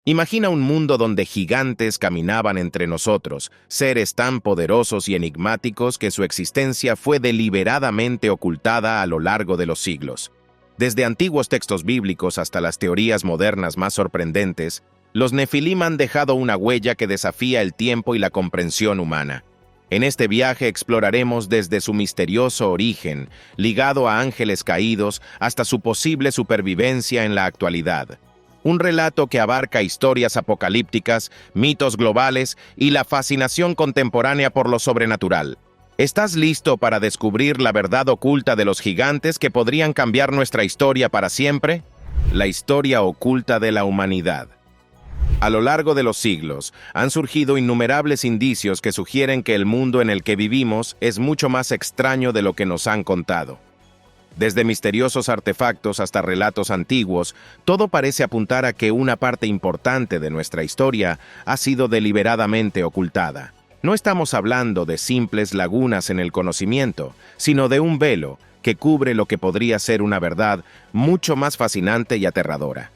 Imagina un mundo donde gigantes caminaban entre nosotros, seres tan poderosos y enigmáticos que su existencia fue deliberadamente ocultada a lo largo de los siglos. Desde antiguos textos bíblicos hasta las teorías modernas más sorprendentes, los Nefilim han dejado una huella que desafía el tiempo y la comprensión humana. En este viaje exploraremos desde su misterioso origen, ligado a ángeles caídos, hasta su posible supervivencia en la actualidad. Un relato que abarca historias apocalípticas, mitos globales y la fascinación contemporánea por lo sobrenatural. ¿Estás listo para descubrir la verdad oculta de los gigantes que podrían cambiar nuestra historia para siempre? La historia oculta de la humanidad. A lo largo de los siglos, han surgido innumerables indicios que sugieren que el mundo en el que vivimos es mucho más extraño de lo que nos han contado. Desde misteriosos artefactos hasta relatos antiguos, todo parece apuntar a que una parte importante de nuestra historia ha sido deliberadamente ocultada. No estamos hablando de simples lagunas en el conocimiento, sino de un velo que cubre lo que podría ser una verdad mucho más fascinante y aterradora.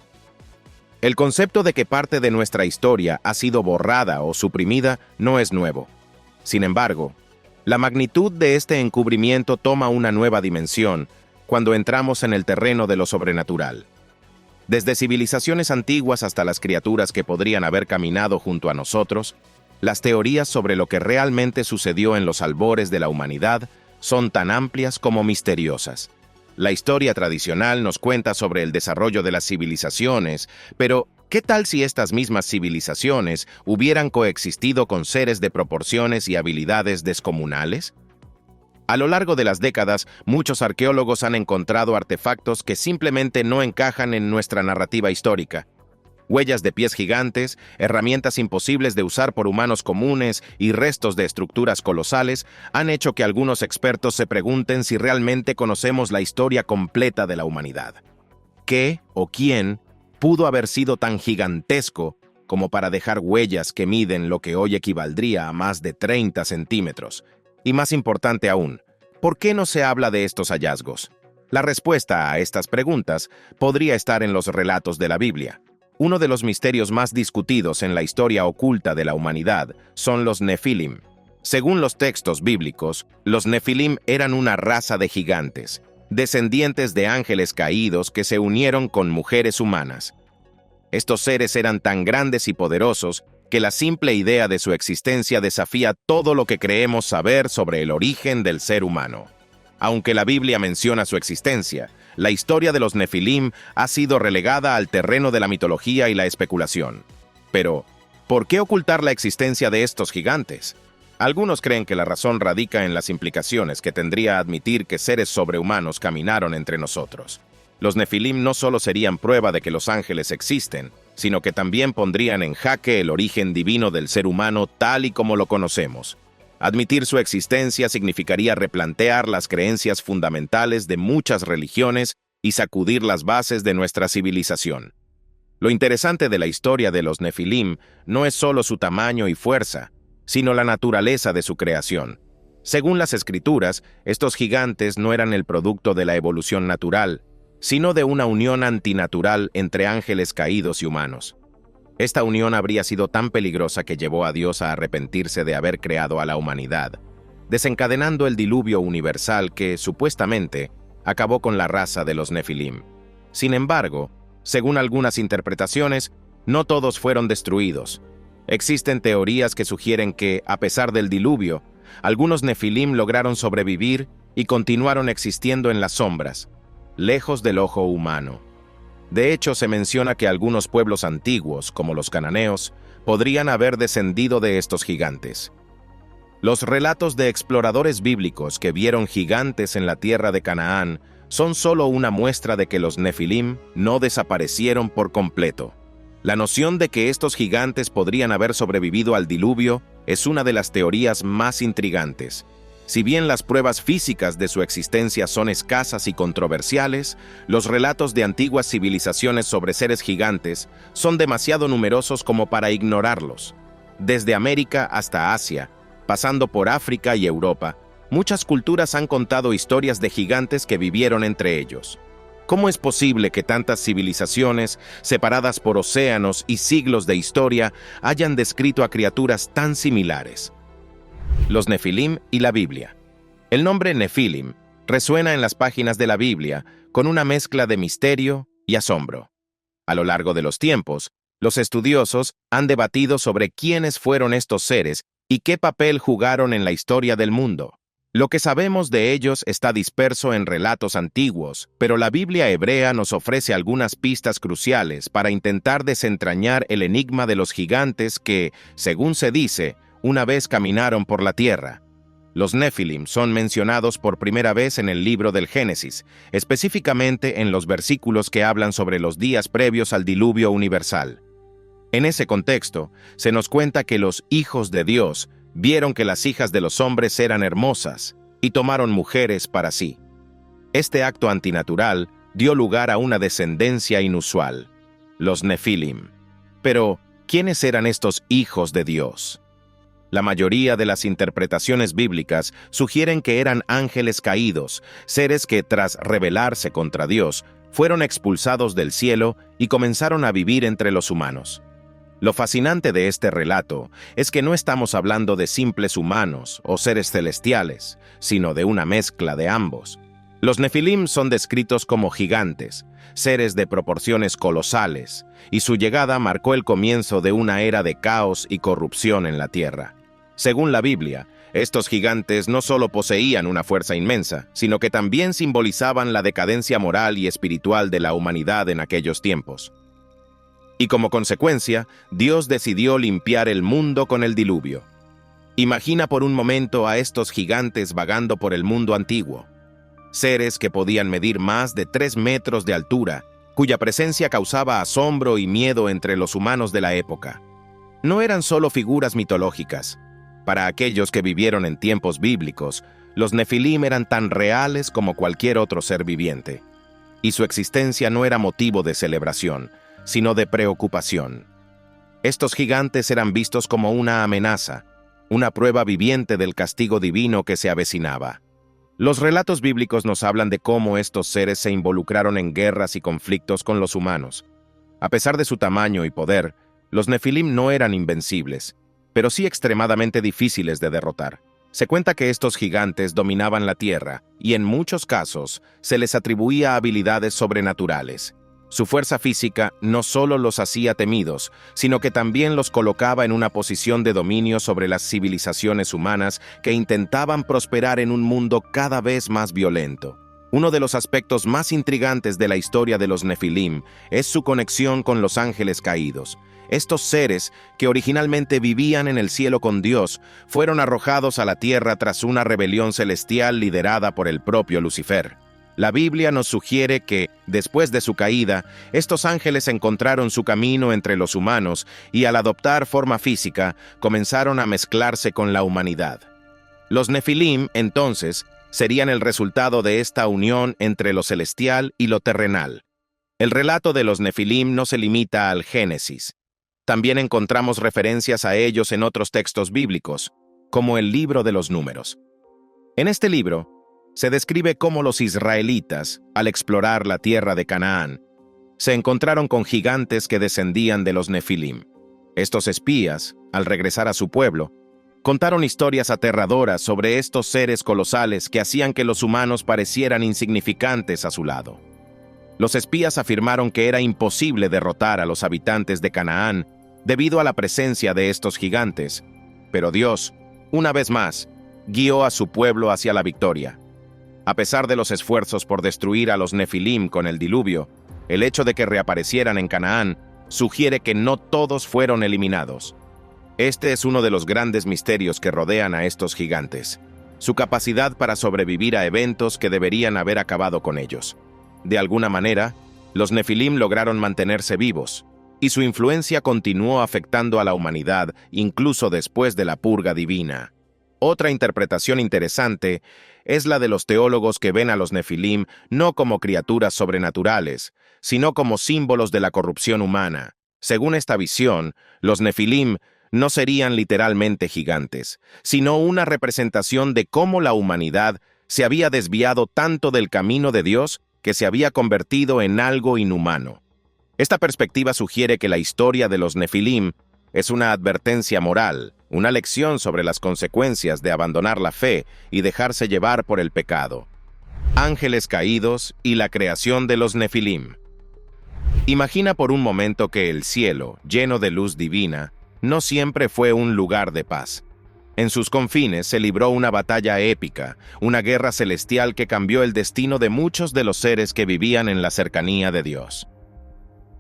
El concepto de que parte de nuestra historia ha sido borrada o suprimida no es nuevo. Sin embargo, la magnitud de este encubrimiento toma una nueva dimensión cuando entramos en el terreno de lo sobrenatural. Desde civilizaciones antiguas hasta las criaturas que podrían haber caminado junto a nosotros, las teorías sobre lo que realmente sucedió en los albores de la humanidad son tan amplias como misteriosas. La historia tradicional nos cuenta sobre el desarrollo de las civilizaciones, pero ¿qué tal si estas mismas civilizaciones hubieran coexistido con seres de proporciones y habilidades descomunales? A lo largo de las décadas, muchos arqueólogos han encontrado artefactos que simplemente no encajan en nuestra narrativa histórica. Huellas de pies gigantes, herramientas imposibles de usar por humanos comunes y restos de estructuras colosales han hecho que algunos expertos se pregunten si realmente conocemos la historia completa de la humanidad. ¿Qué o quién pudo haber sido tan gigantesco como para dejar huellas que miden lo que hoy equivaldría a más de 30 centímetros? Y más importante aún, ¿por qué no se habla de estos hallazgos? La respuesta a estas preguntas podría estar en los relatos de la Biblia. Uno de los misterios más discutidos en la historia oculta de la humanidad son los Nefilim. Según los textos bíblicos, los Nefilim eran una raza de gigantes, descendientes de ángeles caídos que se unieron con mujeres humanas. Estos seres eran tan grandes y poderosos que la simple idea de su existencia desafía todo lo que creemos saber sobre el origen del ser humano. Aunque la Biblia menciona su existencia, la historia de los Nefilim ha sido relegada al terreno de la mitología y la especulación. Pero, ¿por qué ocultar la existencia de estos gigantes? Algunos creen que la razón radica en las implicaciones que tendría admitir que seres sobrehumanos caminaron entre nosotros. Los Nefilim no solo serían prueba de que los ángeles existen, sino que también pondrían en jaque el origen divino del ser humano tal y como lo conocemos. Admitir su existencia significaría replantear las creencias fundamentales de muchas religiones y sacudir las bases de nuestra civilización. Lo interesante de la historia de los Nefilim no es solo su tamaño y fuerza, sino la naturaleza de su creación. Según las escrituras, estos gigantes no eran el producto de la evolución natural, sino de una unión antinatural entre ángeles caídos y humanos. Esta unión habría sido tan peligrosa que llevó a Dios a arrepentirse de haber creado a la humanidad, desencadenando el diluvio universal que, supuestamente, acabó con la raza de los Nefilim. Sin embargo, según algunas interpretaciones, no todos fueron destruidos. Existen teorías que sugieren que, a pesar del diluvio, algunos Nefilim lograron sobrevivir y continuaron existiendo en las sombras, lejos del ojo humano. De hecho, se menciona que algunos pueblos antiguos, como los cananeos, podrían haber descendido de estos gigantes. Los relatos de exploradores bíblicos que vieron gigantes en la tierra de Canaán son solo una muestra de que los Nefilim no desaparecieron por completo. La noción de que estos gigantes podrían haber sobrevivido al diluvio es una de las teorías más intrigantes. Si bien las pruebas físicas de su existencia son escasas y controversiales, los relatos de antiguas civilizaciones sobre seres gigantes son demasiado numerosos como para ignorarlos. Desde América hasta Asia, pasando por África y Europa, muchas culturas han contado historias de gigantes que vivieron entre ellos. ¿Cómo es posible que tantas civilizaciones, separadas por océanos y siglos de historia, hayan descrito a criaturas tan similares? Los Nefilim y la Biblia. El nombre Nefilim resuena en las páginas de la Biblia con una mezcla de misterio y asombro. A lo largo de los tiempos, los estudiosos han debatido sobre quiénes fueron estos seres y qué papel jugaron en la historia del mundo. Lo que sabemos de ellos está disperso en relatos antiguos, pero la Biblia hebrea nos ofrece algunas pistas cruciales para intentar desentrañar el enigma de los gigantes que, según se dice, una vez caminaron por la tierra. Los Nefilim son mencionados por primera vez en el libro del Génesis, específicamente en los versículos que hablan sobre los días previos al diluvio universal. En ese contexto, se nos cuenta que los hijos de Dios vieron que las hijas de los hombres eran hermosas y tomaron mujeres para sí. Este acto antinatural dio lugar a una descendencia inusual, los Nefilim. Pero, ¿quiénes eran estos hijos de Dios? La mayoría de las interpretaciones bíblicas sugieren que eran ángeles caídos, seres que, tras rebelarse contra Dios, fueron expulsados del cielo y comenzaron a vivir entre los humanos. Lo fascinante de este relato es que no estamos hablando de simples humanos o seres celestiales, sino de una mezcla de ambos. Los Nefilim son descritos como gigantes, seres de proporciones colosales, y su llegada marcó el comienzo de una era de caos y corrupción en la tierra. Según la Biblia, estos gigantes no solo poseían una fuerza inmensa, sino que también simbolizaban la decadencia moral y espiritual de la humanidad en aquellos tiempos. Y como consecuencia, Dios decidió limpiar el mundo con el diluvio. Imagina por un momento a estos gigantes vagando por el mundo antiguo. Seres que podían medir más de 3 metros de altura, cuya presencia causaba asombro y miedo entre los humanos de la época. No eran solo figuras mitológicas. Para aquellos que vivieron en tiempos bíblicos, los Nefilim eran tan reales como cualquier otro ser viviente. Y su existencia no era motivo de celebración, sino de preocupación. Estos gigantes eran vistos como una amenaza, una prueba viviente del castigo divino que se avecinaba. Los relatos bíblicos nos hablan de cómo estos seres se involucraron en guerras y conflictos con los humanos. A pesar de su tamaño y poder, los Nefilim no eran invencibles, pero sí extremadamente difíciles de derrotar. Se cuenta que estos gigantes dominaban la tierra y en muchos casos se les atribuía habilidades sobrenaturales. Su fuerza física no solo los hacía temidos, sino que también los colocaba en una posición de dominio sobre las civilizaciones humanas que intentaban prosperar en un mundo cada vez más violento. Uno de los aspectos más intrigantes de la historia de los Nefilim es su conexión con los ángeles caídos. Estos seres, que originalmente vivían en el cielo con Dios, fueron arrojados a la tierra tras una rebelión celestial liderada por el propio Lucifer. La Biblia nos sugiere que, después de su caída, estos ángeles encontraron su camino entre los humanos y al adoptar forma física, comenzaron a mezclarse con la humanidad. Los Nefilim, entonces, serían el resultado de esta unión entre lo celestial y lo terrenal. El relato de los Nefilim no se limita al Génesis. También encontramos referencias a ellos en otros textos bíblicos, como el Libro de los Números. En este libro, se describe cómo los israelitas, al explorar la tierra de Canaán, se encontraron con gigantes que descendían de los Nefilim. Estos espías, al regresar a su pueblo, contaron historias aterradoras sobre estos seres colosales que hacían que los humanos parecieran insignificantes a su lado. Los espías afirmaron que era imposible derrotar a los habitantes de Canaán debido a la presencia de estos gigantes, pero Dios, una vez más, guió a su pueblo hacia la victoria. A pesar de los esfuerzos por destruir a los Nefilim con el diluvio, el hecho de que reaparecieran en Canaán sugiere que no todos fueron eliminados. Este es uno de los grandes misterios que rodean a estos gigantes, su capacidad para sobrevivir a eventos que deberían haber acabado con ellos. De alguna manera, los Nefilim lograron mantenerse vivos, y su influencia continuó afectando a la humanidad incluso después de la purga divina. Otra interpretación interesante es la de los teólogos que ven a los Nefilim no como criaturas sobrenaturales, sino como símbolos de la corrupción humana. Según esta visión, los Nefilim no serían literalmente gigantes, sino una representación de cómo la humanidad se había desviado tanto del camino de Dios que se había convertido en algo inhumano. Esta perspectiva sugiere que la historia de los Nefilim es una advertencia moral, una lección sobre las consecuencias de abandonar la fe y dejarse llevar por el pecado. Ángeles caídos y la creación de los Nefilim. Imagina por un momento que el cielo, lleno de luz divina, no siempre fue un lugar de paz. En sus confines se libró una batalla épica, una guerra celestial que cambió el destino de muchos de los seres que vivían en la cercanía de Dios.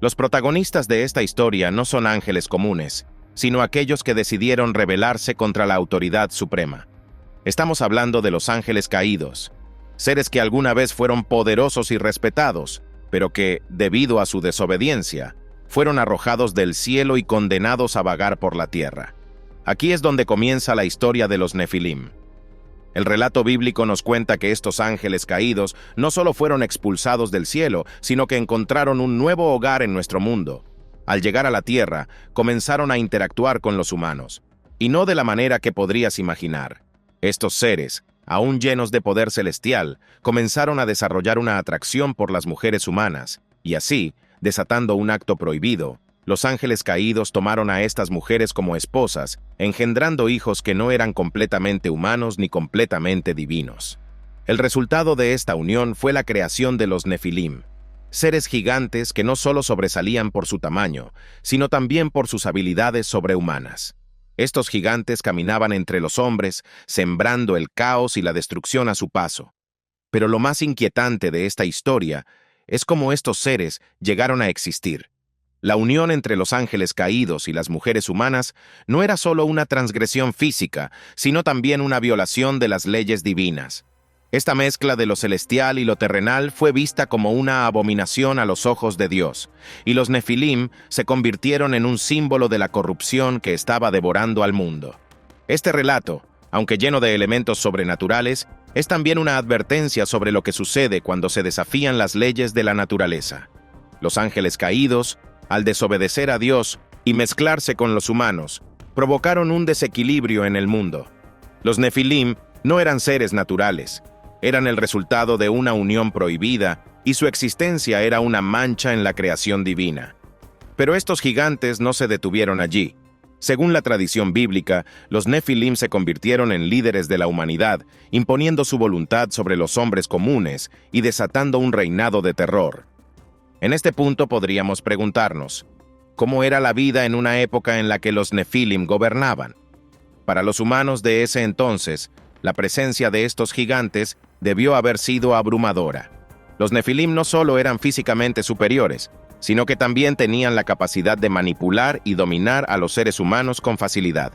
Los protagonistas de esta historia no son ángeles comunes, sino aquellos que decidieron rebelarse contra la autoridad suprema. Estamos hablando de los ángeles caídos, seres que alguna vez fueron poderosos y respetados, pero que, debido a su desobediencia, fueron arrojados del cielo y condenados a vagar por la tierra. Aquí es donde comienza la historia de los Nefilim. El relato bíblico nos cuenta que estos ángeles caídos no solo fueron expulsados del cielo, sino que encontraron un nuevo hogar en nuestro mundo. Al llegar a la tierra, comenzaron a interactuar con los humanos, y no de la manera que podrías imaginar. Estos seres, aún llenos de poder celestial, comenzaron a desarrollar una atracción por las mujeres humanas, y así, desatando un acto prohibido, los ángeles caídos tomaron a estas mujeres como esposas, engendrando hijos que no eran completamente humanos ni completamente divinos. El resultado de esta unión fue la creación de los Nefilim, seres gigantes que no solo sobresalían por su tamaño, sino también por sus habilidades sobrehumanas. Estos gigantes caminaban entre los hombres, sembrando el caos y la destrucción a su paso. Pero lo más inquietante de esta historia es cómo estos seres llegaron a existir. La unión entre los ángeles caídos y las mujeres humanas no era solo una transgresión física, sino también una violación de las leyes divinas. Esta mezcla de lo celestial y lo terrenal fue vista como una abominación a los ojos de Dios, y los Nefilim se convirtieron en un símbolo de la corrupción que estaba devorando al mundo. Este relato, aunque lleno de elementos sobrenaturales, es también una advertencia sobre lo que sucede cuando se desafían las leyes de la naturaleza. Los ángeles caídos, al desobedecer a Dios y mezclarse con los humanos, provocaron un desequilibrio en el mundo. Los Nefilim no eran seres naturales, eran el resultado de una unión prohibida y su existencia era una mancha en la creación divina. Pero estos gigantes no se detuvieron allí. Según la tradición bíblica, los Nefilim se convirtieron en líderes de la humanidad, imponiendo su voluntad sobre los hombres comunes y desatando un reinado de terror. En este punto podríamos preguntarnos, ¿cómo era la vida en una época en la que los Nefilim gobernaban? Para los humanos de ese entonces, la presencia de estos gigantes debió haber sido abrumadora. Los Nefilim no solo eran físicamente superiores, sino que también tenían la capacidad de manipular y dominar a los seres humanos con facilidad.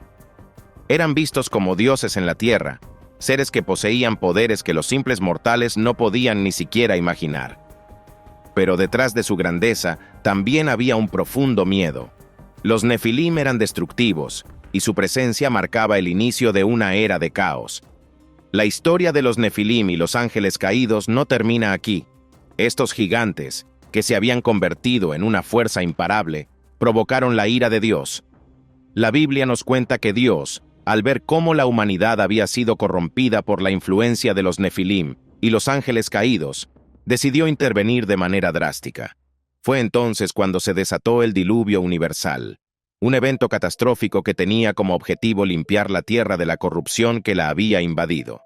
Eran vistos como dioses en la tierra, seres que poseían poderes que los simples mortales no podían ni siquiera imaginar. Pero detrás de su grandeza también había un profundo miedo. Los Nefilim eran destructivos, y su presencia marcaba el inicio de una era de caos. La historia de los Nefilim y los ángeles caídos no termina aquí. Estos gigantes, que se habían convertido en una fuerza imparable, provocaron la ira de Dios. La Biblia nos cuenta que Dios, al ver cómo la humanidad había sido corrompida por la influencia de los Nefilim y los ángeles caídos, decidió intervenir de manera drástica. Fue entonces cuando se desató el diluvio universal, un evento catastrófico que tenía como objetivo limpiar la tierra de la corrupción que la había invadido.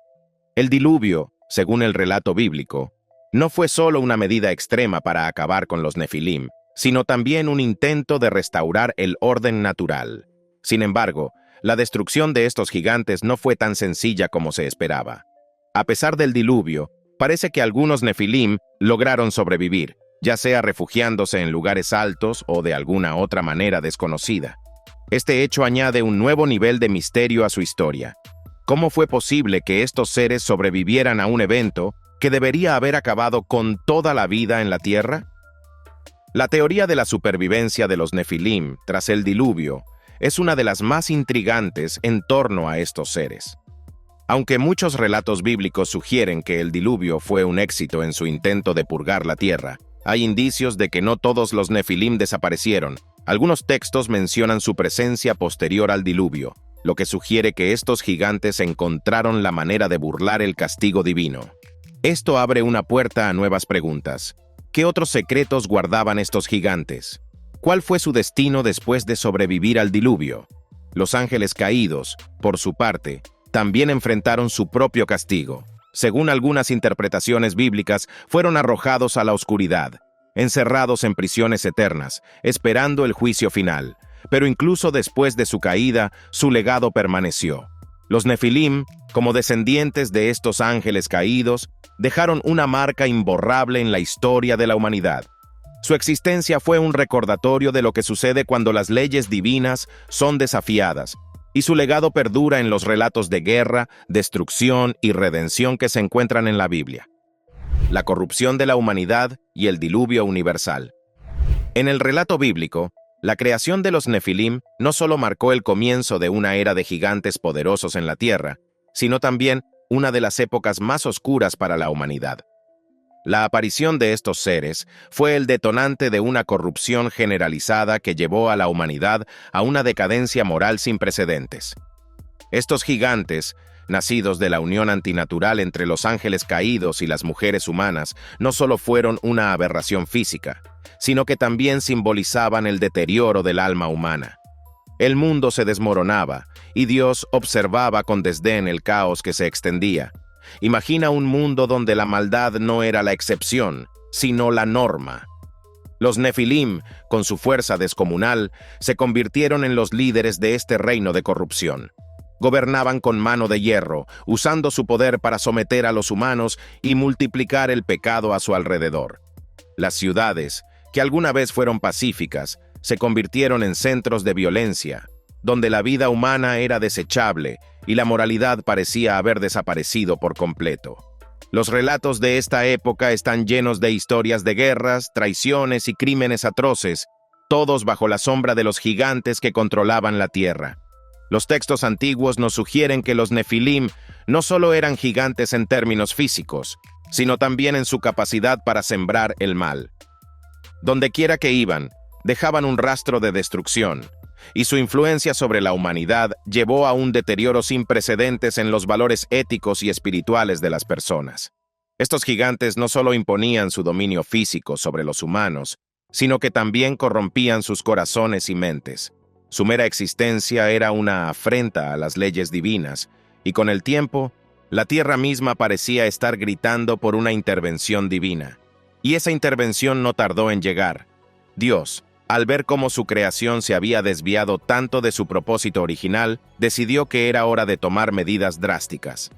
El diluvio, según el relato bíblico, no fue solo una medida extrema para acabar con los Nefilim, sino también un intento de restaurar el orden natural. Sin embargo, la destrucción de estos gigantes no fue tan sencilla como se esperaba. A pesar del diluvio, parece que algunos Nefilim lograron sobrevivir, ya sea refugiándose en lugares altos o de alguna otra manera desconocida. Este hecho añade un nuevo nivel de misterio a su historia. ¿Cómo fue posible que estos seres sobrevivieran a un evento que debería haber acabado con toda la vida en la Tierra? La teoría de la supervivencia de los Nefilim tras el diluvio es una de las más intrigantes en torno a estos seres. Aunque muchos relatos bíblicos sugieren que el diluvio fue un éxito en su intento de purgar la tierra, hay indicios de que no todos los Nefilim desaparecieron. Algunos textos mencionan su presencia posterior al diluvio, lo que sugiere que estos gigantes encontraron la manera de burlar el castigo divino. Esto abre una puerta a nuevas preguntas. ¿Qué otros secretos guardaban estos gigantes? ¿Cuál fue su destino después de sobrevivir al diluvio? Los ángeles caídos, por su parte, también enfrentaron su propio castigo. Según algunas interpretaciones bíblicas, fueron arrojados a la oscuridad, encerrados en prisiones eternas, esperando el juicio final. Pero incluso después de su caída, su legado permaneció. Los Nefilim, como descendientes de estos ángeles caídos, dejaron una marca imborrable en la historia de la humanidad. Su existencia fue un recordatorio de lo que sucede cuando las leyes divinas son desafiadas, y su legado perdura en los relatos de guerra, destrucción y redención que se encuentran en la Biblia. La corrupción de la humanidad y el diluvio universal. En el relato bíblico, la creación de los Nefilim no solo marcó el comienzo de una era de gigantes poderosos en la tierra, sino también una de las épocas más oscuras para la humanidad. La aparición de estos seres fue el detonante de una corrupción generalizada que llevó a la humanidad a una decadencia moral sin precedentes. Estos gigantes, nacidos de la unión antinatural entre los ángeles caídos y las mujeres humanas, no solo fueron una aberración física, sino que también simbolizaban el deterioro del alma humana. El mundo se desmoronaba, y Dios observaba con desdén el caos que se extendía. Imagina un mundo donde la maldad no era la excepción, sino la norma. Los Nefilim, con su fuerza descomunal, se convirtieron en los líderes de este reino de corrupción. Gobernaban con mano de hierro, usando su poder para someter a los humanos y multiplicar el pecado a su alrededor. Las ciudades, que alguna vez fueron pacíficas, se convirtieron en centros de violencia, donde la vida humana era desechable y la moralidad parecía haber desaparecido por completo. Los relatos de esta época están llenos de historias de guerras, traiciones y crímenes atroces, todos bajo la sombra de los gigantes que controlaban la tierra. Los textos antiguos nos sugieren que los Nefilim no solo eran gigantes en términos físicos, sino también en su capacidad para sembrar el mal. Dondequiera que iban, dejaban un rastro de destrucción, y su influencia sobre la humanidad llevó a un deterioro sin precedentes en los valores éticos y espirituales de las personas. Estos gigantes no solo imponían su dominio físico sobre los humanos, sino que también corrompían sus corazones y mentes. Su mera existencia era una afrenta a las leyes divinas, y con el tiempo, la tierra misma parecía estar gritando por una intervención divina. Y esa intervención no tardó en llegar. Dios, al ver cómo su creación se había desviado tanto de su propósito original, decidió que era hora de tomar medidas drásticas.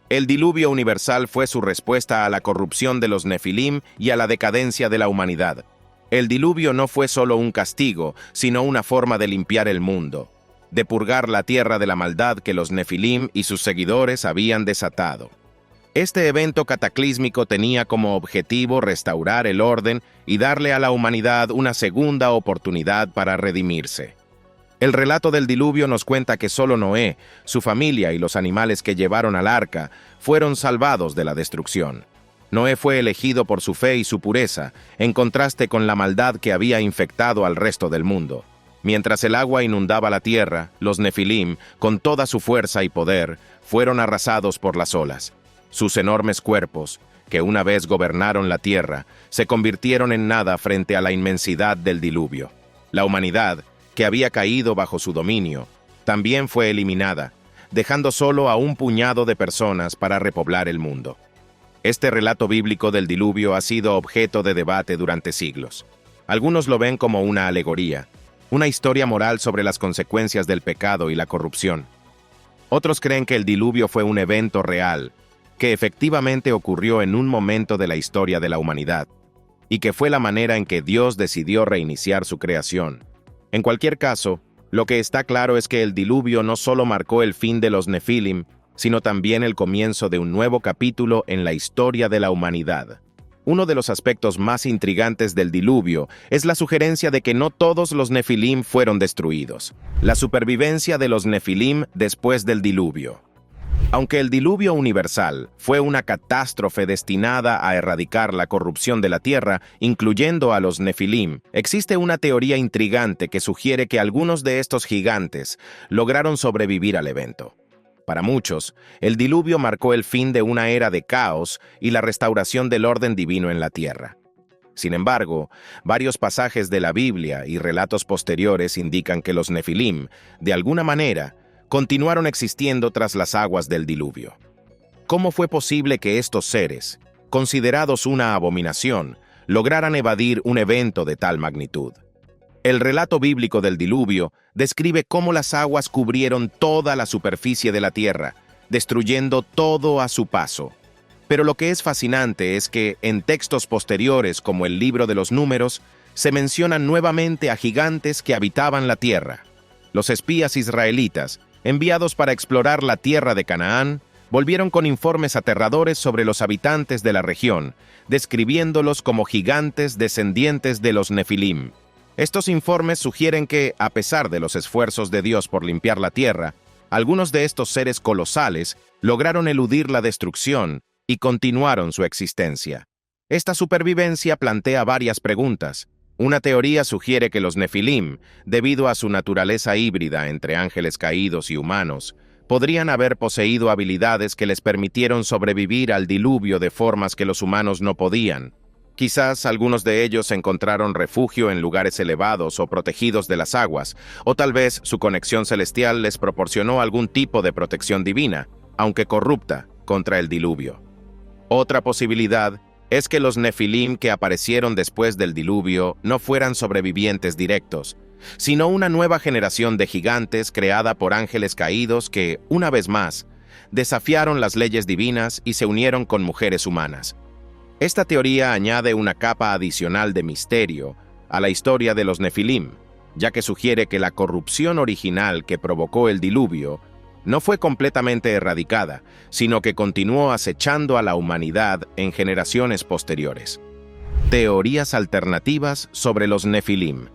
El diluvio universal fue su respuesta a la corrupción de los Nefilim y a la decadencia de la humanidad. El diluvio no fue solo un castigo, sino una forma de limpiar el mundo, de purgar la tierra de la maldad que los Nefilim y sus seguidores habían desatado. Este evento cataclísmico tenía como objetivo restaurar el orden y darle a la humanidad una segunda oportunidad para redimirse. El relato del diluvio nos cuenta que solo Noé, su familia y los animales que llevaron al arca fueron salvados de la destrucción. Noé fue elegido por su fe y su pureza, en contraste con la maldad que había infectado al resto del mundo. Mientras el agua inundaba la tierra, los Nefilim, con toda su fuerza y poder, fueron arrasados por las olas. Sus enormes cuerpos, que una vez gobernaron la tierra, se convirtieron en nada frente a la inmensidad del diluvio. La humanidad, que había caído bajo su dominio, también fue eliminada, dejando solo a un puñado de personas para repoblar el mundo. Este relato bíblico del diluvio ha sido objeto de debate durante siglos. Algunos lo ven como una alegoría, una historia moral sobre las consecuencias del pecado y la corrupción. Otros creen que el diluvio fue un evento real, que efectivamente ocurrió en un momento de la historia de la humanidad, y que fue la manera en que Dios decidió reiniciar su creación. En cualquier caso, lo que está claro es que el diluvio no solo marcó el fin de los Nefilim, sino también el comienzo de un nuevo capítulo en la historia de la humanidad. Uno de los aspectos más intrigantes del diluvio es la sugerencia de que no todos los Nefilim fueron destruidos. La supervivencia de los Nefilim después del diluvio. Aunque el diluvio universal fue una catástrofe destinada a erradicar la corrupción de la tierra, incluyendo a los Nefilim, existe una teoría intrigante que sugiere que algunos de estos gigantes lograron sobrevivir al evento. Para muchos, el diluvio marcó el fin de una era de caos y la restauración del orden divino en la tierra. Sin embargo, varios pasajes de la Biblia y relatos posteriores indican que los Nefilim, de alguna manera, continuaron existiendo tras las aguas del diluvio. ¿Cómo fue posible que estos seres, considerados una abominación, lograran evadir un evento de tal magnitud? El relato bíblico del diluvio describe cómo las aguas cubrieron toda la superficie de la tierra, destruyendo todo a su paso. Pero lo que es fascinante es que, en textos posteriores como el Libro de los Números, se mencionan nuevamente a gigantes que habitaban la tierra. Los espías israelitas, enviados para explorar la tierra de Canaán, volvieron con informes aterradores sobre los habitantes de la región, describiéndolos como gigantes descendientes de los Nefilim. Estos informes sugieren que, a pesar de los esfuerzos de Dios por limpiar la tierra, algunos de estos seres colosales lograron eludir la destrucción y continuaron su existencia. Esta supervivencia plantea varias preguntas. Una teoría sugiere que los Nefilim, debido a su naturaleza híbrida entre ángeles caídos y humanos, podrían haber poseído habilidades que les permitieron sobrevivir al diluvio de formas que los humanos no podían. Quizás algunos de ellos encontraron refugio en lugares elevados o protegidos de las aguas, o tal vez su conexión celestial les proporcionó algún tipo de protección divina, aunque corrupta, contra el diluvio. Otra posibilidad es que los Nefilim que aparecieron después del diluvio no fueran sobrevivientes directos, sino una nueva generación de gigantes creada por ángeles caídos que, una vez más, desafiaron las leyes divinas y se unieron con mujeres humanas. Esta teoría añade una capa adicional de misterio a la historia de los Nefilim, ya que sugiere que la corrupción original que provocó el diluvio no fue completamente erradicada, sino que continuó acechando a la humanidad en generaciones posteriores. Teorías alternativas sobre los Nefilim.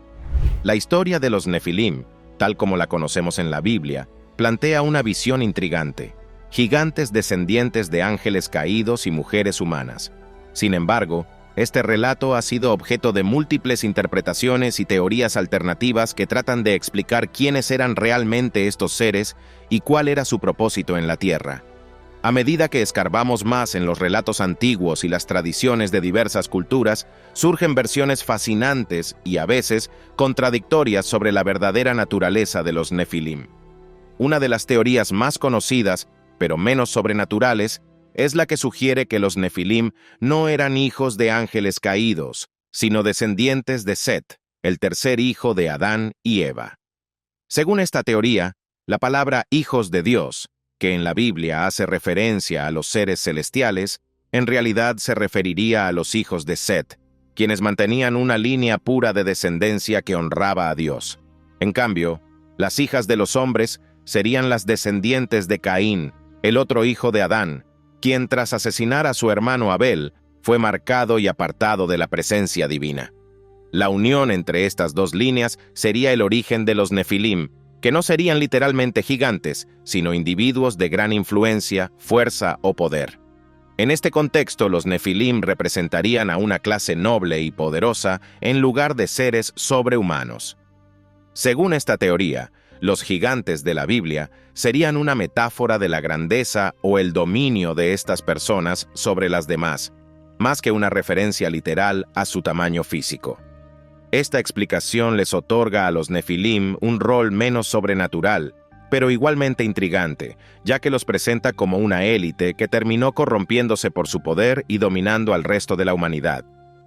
La historia de los Nefilim, tal como la conocemos en la Biblia, plantea una visión intrigante: gigantes descendientes de ángeles caídos y mujeres humanas. Sin embargo, este relato ha sido objeto de múltiples interpretaciones y teorías alternativas que tratan de explicar quiénes eran realmente estos seres y cuál era su propósito en la Tierra. A medida que escarbamos más en los relatos antiguos y las tradiciones de diversas culturas, surgen versiones fascinantes y a veces contradictorias sobre la verdadera naturaleza de los Nefilim. Una de las teorías más conocidas, pero menos sobrenaturales, es la que sugiere que los Nefilim no eran hijos de ángeles caídos, sino descendientes de Set, el tercer hijo de Adán y Eva. Según esta teoría, la palabra hijos de Dios, que en la Biblia hace referencia a los seres celestiales, en realidad se referiría a los hijos de Set, quienes mantenían una línea pura de descendencia que honraba a Dios. En cambio, las hijas de los hombres serían las descendientes de Caín, el otro hijo de Adán, quien tras asesinar a su hermano Abel, fue marcado y apartado de la presencia divina. La unión entre estas dos líneas sería el origen de los Nefilim, que no serían literalmente gigantes, sino individuos de gran influencia, fuerza o poder. En este contexto, los Nefilim representarían a una clase noble y poderosa en lugar de seres sobrehumanos. Según esta teoría, los gigantes de la Biblia serían una metáfora de la grandeza o el dominio de estas personas sobre las demás, más que una referencia literal a su tamaño físico. Esta explicación les otorga a los Nefilim un rol menos sobrenatural, pero igualmente intrigante, ya que los presenta como una élite que terminó corrompiéndose por su poder y dominando al resto de la humanidad.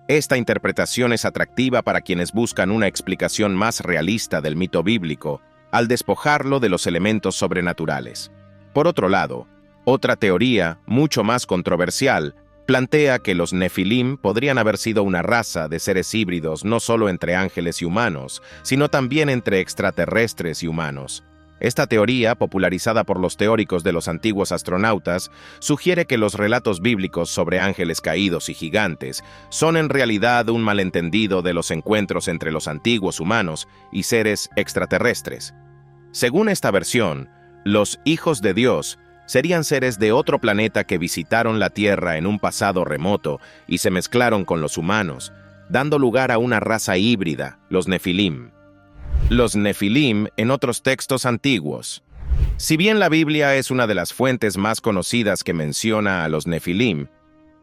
Esta interpretación es atractiva para quienes buscan una explicación más realista del mito bíblico, al despojarlo de los elementos sobrenaturales. Por otro lado, otra teoría, mucho más controversial, plantea que los Nefilim podrían haber sido una raza de seres híbridos no solo entre ángeles y humanos, sino también entre extraterrestres y humanos. Esta teoría, popularizada por los teóricos de los antiguos astronautas, sugiere que los relatos bíblicos sobre ángeles caídos y gigantes son en realidad un malentendido de los encuentros entre los antiguos humanos y seres extraterrestres. Según esta versión, los hijos de Dios serían seres de otro planeta que visitaron la Tierra en un pasado remoto y se mezclaron con los humanos, dando lugar a una raza híbrida, los Nefilim. Los Nefilim en otros textos antiguos. Si bien la Biblia es una de las fuentes más conocidas que menciona a los Nefilim,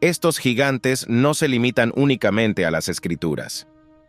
estos gigantes no se limitan únicamente a las escrituras.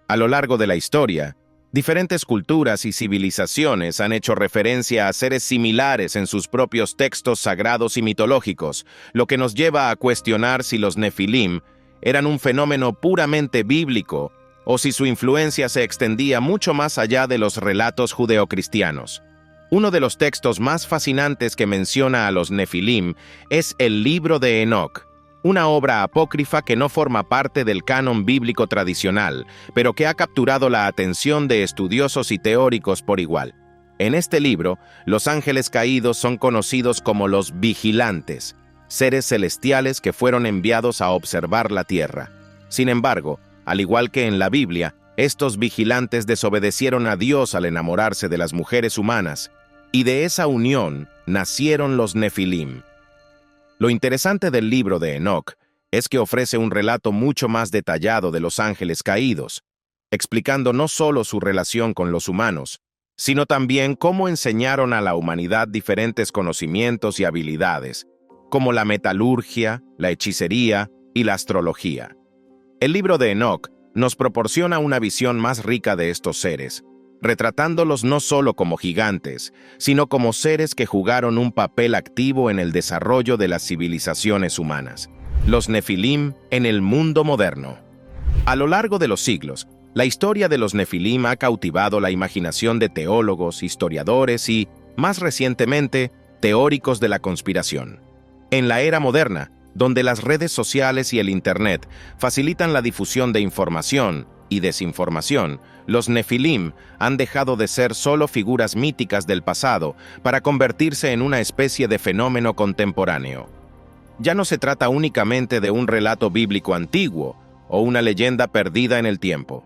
A lo largo de la historia, diferentes culturas y civilizaciones han hecho referencia a seres similares en sus propios textos sagrados y mitológicos, lo que nos lleva a cuestionar si los Nefilim eran un fenómeno puramente bíblico o si su influencia se extendía mucho más allá de los relatos judeocristianos. Uno de los textos más fascinantes que menciona a los Nefilim es el Libro de Enoc, una obra apócrifa que no forma parte del canon bíblico tradicional, pero que ha capturado la atención de estudiosos y teóricos por igual. En este libro, los ángeles caídos son conocidos como los vigilantes, seres celestiales que fueron enviados a observar la tierra. Sin embargo, al igual que en la Biblia, estos vigilantes desobedecieron a Dios al enamorarse de las mujeres humanas, y de esa unión nacieron los Nefilim. Lo interesante del libro de Enoc es que ofrece un relato mucho más detallado de los ángeles caídos, explicando no solo su relación con los humanos, sino también cómo enseñaron a la humanidad diferentes conocimientos y habilidades, como la metalurgia, la hechicería y la astrología. El libro de Enoc nos proporciona una visión más rica de estos seres, retratándolos no solo como gigantes, sino como seres que jugaron un papel activo en el desarrollo de las civilizaciones humanas. Los Nefilim en el mundo moderno. A lo largo de los siglos, la historia de los Nefilim ha cautivado la imaginación de teólogos, historiadores y, más recientemente, teóricos de la conspiración. En la era moderna, donde las redes sociales y el Internet facilitan la difusión de información y desinformación, los Nefilim han dejado de ser solo figuras míticas del pasado para convertirse en una especie de fenómeno contemporáneo. Ya no se trata únicamente de un relato bíblico antiguo o una leyenda perdida en el tiempo.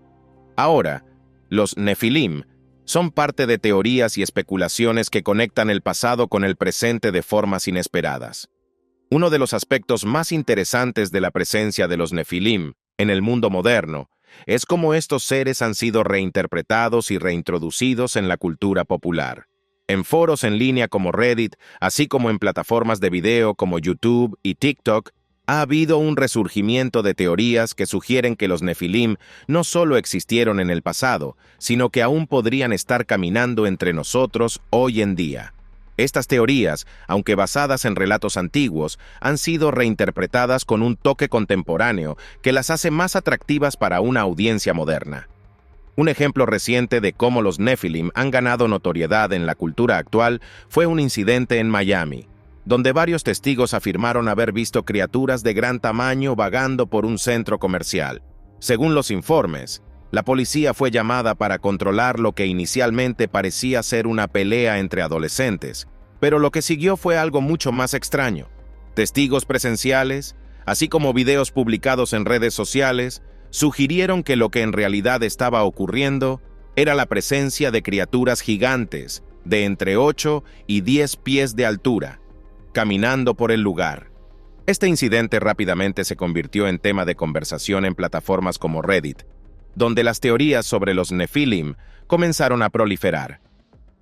Ahora, los Nefilim son parte de teorías y especulaciones que conectan el pasado con el presente de formas inesperadas. Uno de los aspectos más interesantes de la presencia de los Nefilim en el mundo moderno es cómo estos seres han sido reinterpretados y reintroducidos en la cultura popular. En foros en línea como Reddit, así como en plataformas de video como YouTube y TikTok, ha habido un resurgimiento de teorías que sugieren que los Nefilim no solo existieron en el pasado, sino que aún podrían estar caminando entre nosotros hoy en día. Estas teorías, aunque basadas en relatos antiguos, han sido reinterpretadas con un toque contemporáneo que las hace más atractivas para una audiencia moderna. Un ejemplo reciente de cómo los Nefilim han ganado notoriedad en la cultura actual fue un incidente en Miami, donde varios testigos afirmaron haber visto criaturas de gran tamaño vagando por un centro comercial. Según los informes, la policía fue llamada para controlar lo que inicialmente parecía ser una pelea entre adolescentes, pero lo que siguió fue algo mucho más extraño. Testigos presenciales, así como videos publicados en redes sociales, sugirieron que lo que en realidad estaba ocurriendo era la presencia de criaturas gigantes de entre 8 y 10 pies de altura, caminando por el lugar. Este incidente rápidamente se convirtió en tema de conversación en plataformas como Reddit, donde las teorías sobre los Nefilim comenzaron a proliferar.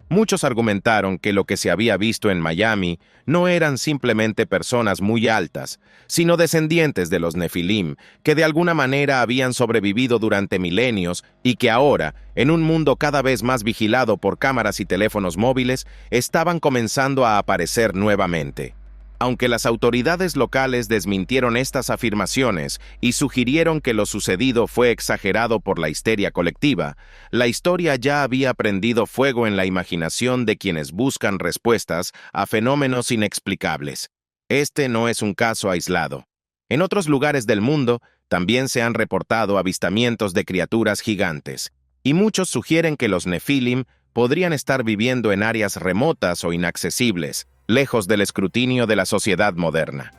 Muchos argumentaron que lo que se había visto en Miami no eran simplemente personas muy altas, sino descendientes de los Nefilim, que de alguna manera habían sobrevivido durante milenios y que ahora, en un mundo cada vez más vigilado por cámaras y teléfonos móviles, estaban comenzando a aparecer nuevamente. Aunque las autoridades locales desmintieron estas afirmaciones y sugirieron que lo sucedido fue exagerado por la histeria colectiva, la historia ya había prendido fuego en la imaginación de quienes buscan respuestas a fenómenos inexplicables. Este no es un caso aislado. En otros lugares del mundo también se han reportado avistamientos de criaturas gigantes, y muchos sugieren que los Nefilim podrían estar viviendo en áreas remotas o inaccesibles, lejos del escrutinio de la sociedad moderna.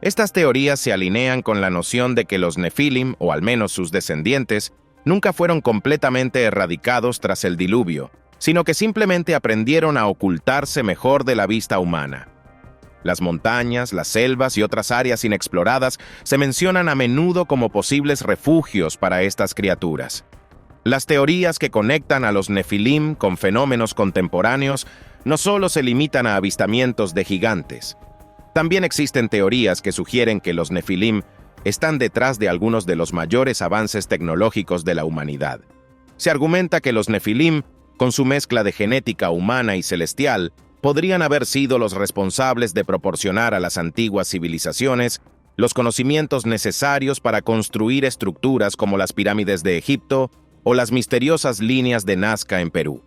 Estas teorías se alinean con la noción de que los Nefilim, o al menos sus descendientes, nunca fueron completamente erradicados tras el diluvio, sino que simplemente aprendieron a ocultarse mejor de la vista humana. Las montañas, las selvas y otras áreas inexploradas se mencionan a menudo como posibles refugios para estas criaturas. Las teorías que conectan a los Nefilim con fenómenos contemporáneos no solo se limitan a avistamientos de gigantes. También existen teorías que sugieren que los Nefilim están detrás de algunos de los mayores avances tecnológicos de la humanidad. Se argumenta que los Nefilim, con su mezcla de genética humana y celestial, podrían haber sido los responsables de proporcionar a las antiguas civilizaciones los conocimientos necesarios para construir estructuras como las pirámides de Egipto o las misteriosas líneas de Nazca en Perú.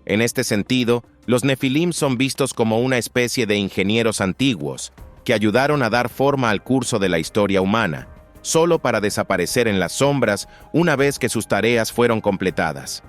En este sentido, los Nefilim son vistos como una especie de ingenieros antiguos que ayudaron a dar forma al curso de la historia humana, solo para desaparecer en las sombras una vez que sus tareas fueron completadas.